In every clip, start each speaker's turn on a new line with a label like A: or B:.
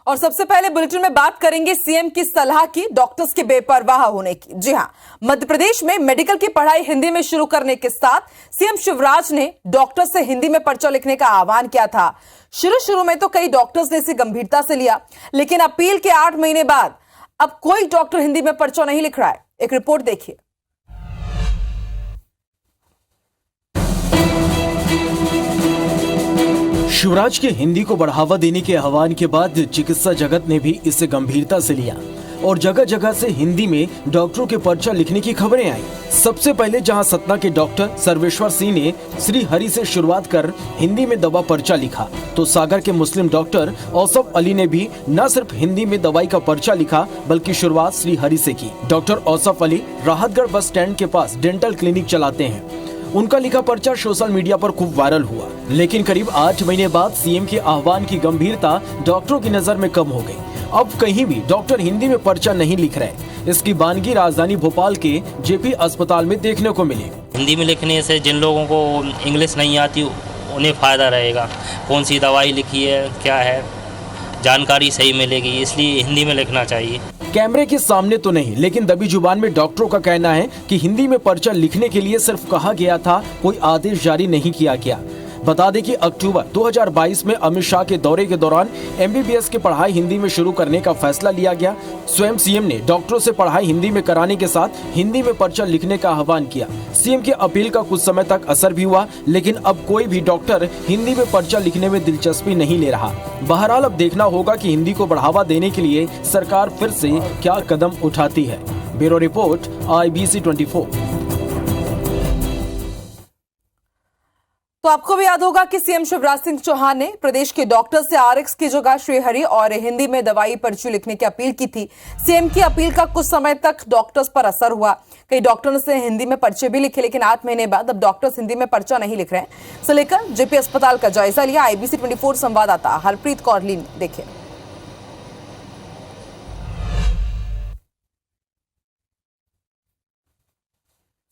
A: और सबसे पहले बुलेटिन में बात करेंगे सीएम की सलाह की, डॉक्टर्स के बेपरवाह होने की। जी हां, मध्य प्रदेश में मेडिकल की पढ़ाई हिंदी में शुरू करने के साथ सीएम शिवराज ने डॉक्टर्स से हिंदी में पर्चा लिखने का आह्वान किया था। शुरू में तो कई डॉक्टर्स ने इसे गंभीरता से लिया, लेकिन अपील के 8 महीने बाद अब कोई डॉक्टर हिंदी में पर्चा नहीं लिख रहा है। एक रिपोर्ट देखिए।
B: शिवराज के हिंदी को बढ़ावा देने के आह्वान के बाद चिकित्सा जगत ने भी इसे गंभीरता से लिया और जगह जगह से हिंदी में डॉक्टरों के पर्चा लिखने की खबरें आई। सबसे पहले जहां सतना के डॉक्टर सर्वेश्वर सिंह ने श्री हरि से शुरुआत कर हिंदी में दवा पर्चा लिखा, तो सागर के मुस्लिम डॉक्टर औसफ अली ने भी न सिर्फ हिंदी में दवाई का पर्चा लिखा बल्कि शुरुआत श्री हरि से की। Doctor Ausaf Ali Rahatgarh bus stand के पास डेंटल क्लिनिक चलाते हैं। उनका लिखा पर्चा सोशल मीडिया पर खूब वायरल हुआ, लेकिन करीब 8 महीने बाद सीएम के आह्वान की गंभीरता डॉक्टरों की नजर में कम हो गई। अब कहीं भी डॉक्टर हिंदी में पर्चा नहीं लिख रहे। इसकी बानगी राजधानी भोपाल के जेपी अस्पताल में देखने को मिली।
C: हिंदी में लिखने से जिन लोगों को इंग्लिश नहीं आती उन्हें फायदा रहेगा, कौन सी दवाई लिखी है, क्या है, जानकारी सही मिलेगी, इसलिए हिंदी में लिखना चाहिए।
B: कैमरे के सामने तो नहीं, लेकिन दबी जुबान में डॉक्टरों का कहना है कि हिंदी में पर्चा लिखने के लिए सिर्फ कहा गया था, कोई आदेश जारी नहीं किया गया। बता दें कि अक्टूबर 2022 में अमित शाह के दौरे के दौरान एमबीबीएस की पढ़ाई हिंदी में शुरू करने का फैसला लिया गया। स्वयं सीएम ने डॉक्टरों से पढ़ाई हिंदी में कराने के साथ हिंदी में पर्चा लिखने का आह्वान किया। सीएम की अपील का कुछ समय तक असर भी हुआ, लेकिन अब कोई भी डॉक्टर हिंदी में पर्चा लिखने में दिलचस्पी नहीं ले रहा। बहरहाल अब देखना होगा कि हिंदी को बढ़ावा देने के लिए सरकार फिर से क्या कदम उठाती है। Bureau report, IBC 24।
A: तो आपको भी याद होगा कि सीएम शिवराज सिंह चौहान ने प्रदेश के डॉक्टर से RX की जगह श्री हरि और हिंदी में दवाई पर्ची लिखने की अपील की थी। सीएम की अपील का कुछ समय तक डॉक्टर्स पर असर हुआ, कई डॉक्टरों से हिंदी में पर्चे भी लिखे, लेकिन 8 महीने बाद अब डॉक्टर्स हिंदी में पर्चा नहीं लिख रहे हैं। इसे लेकर जेपी अस्पताल का जायजा लिया IBC 24 संवाददाता हरप्रीत कौर ने। देखिए।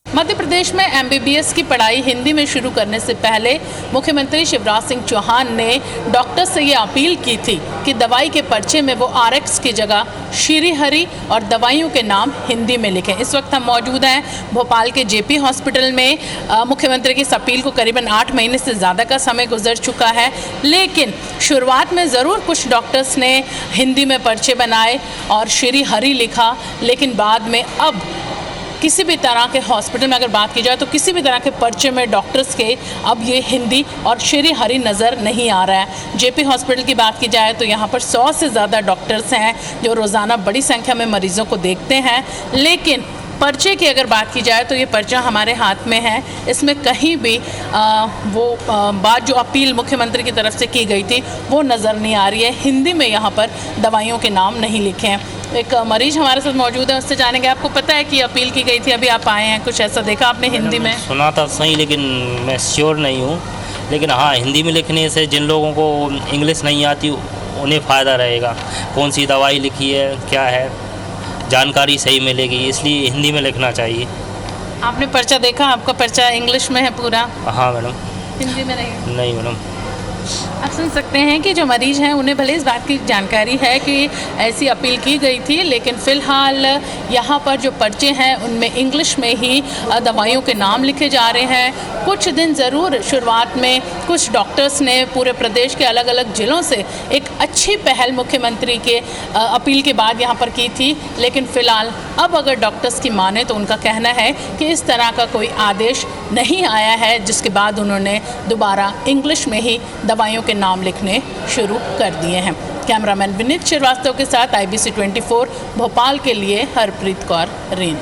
D: मध्य प्रदेश में एमबीबीएस की पढ़ाई हिंदी में शुरू करने से पहले मुख्यमंत्री शिवराज सिंह चौहान ने डॉक्टर से ये अपील की थी कि दवाई के पर्चे में वो RX की जगह श्री हरि और दवाइयों के नाम हिंदी में लिखें। इस वक्त हम मौजूद हैं भोपाल के जेपी हॉस्पिटल में। मुख्यमंत्री की इस अपील को करीबन 8 महीने से ज़्यादा का समय गुजर चुका है, लेकिन शुरुआत में ज़रूर कुछ डॉक्टर्स ने हिंदी में पर्चे बनाए और श्री हरि लिखा, लेकिन बाद में अब किसी भी तरह के हॉस्पिटल में अगर बात की जाए तो किसी भी तरह के पर्चे में डॉक्टर्स के अब ये हिंदी और श्री हरि नज़र नहीं आ रहा है। जेपी हॉस्पिटल की बात की जाए तो यहाँ पर 100 से ज़्यादा डॉक्टर्स हैं जो रोज़ाना बड़ी संख्या में मरीज़ों को देखते हैं, लेकिन पर्चे की अगर बात की जाए तो ये पर्चा हमारे हाथ में है। इसमें कहीं भी बात जो अपील मुख्यमंत्री की तरफ से की गई थी वो नज़र नहीं आ रही है। हिंदी में यहाँ पर दवाइयों के नाम नहीं लिखे हैं। एक मरीज हमारे साथ मौजूद है, उससे जानेंगे आपको पता है कि अपील की गई थी, अभी आप आए हैं, कुछ ऐसा देखा आपने हिंदी में?
C: सुना था सही, लेकिन मैं श्योर नहीं हूँ। लेकिन हाँ, हिंदी में लिखने से जिन लोगों को इंग्लिश नहीं आती उन्हें फ़ायदा रहेगा, कौन सी दवाई लिखी है, क्या है, जानकारी सही मिलेगी, इसलिए हिंदी में लिखना चाहिए।
D: आपने पर्चा देखा? आपका पर्चा इंग्लिश में है पूरा?
C: हाँ मैडम।
D: हिंदी में नहीं?
C: नहीं मैडम।
D: आप सुन सकते हैं कि जो मरीज हैं उन्हें भले इस बात की जानकारी है कि ऐसी अपील की गई थी, लेकिन फ़िलहाल यहाँ पर जो पर्चे हैं उनमें इंग्लिश में ही दवाइयों के नाम लिखे जा रहे हैं। कुछ दिन ज़रूर शुरुआत में कुछ डॉक्टर्स ने पूरे प्रदेश के अलग अलग ज़िलों से एक अच्छी पहल मुख्यमंत्री के अपील के बाद यहाँ पर की थी, लेकिन फ़िलहाल अब अगर डॉक्टर्स की माने तो उनका कहना है कि इस तरह का कोई आदेश नहीं आया है, जिसके बाद उन्होंने दोबारा इंग्लिश में ही दवाइयों के नाम लिखने शुरू कर दिए हैं। कैमरामैन विनीत श्रीवास्तव के साथ IBC 24 भोपाल के लिए हरप्रीत कौर रेन।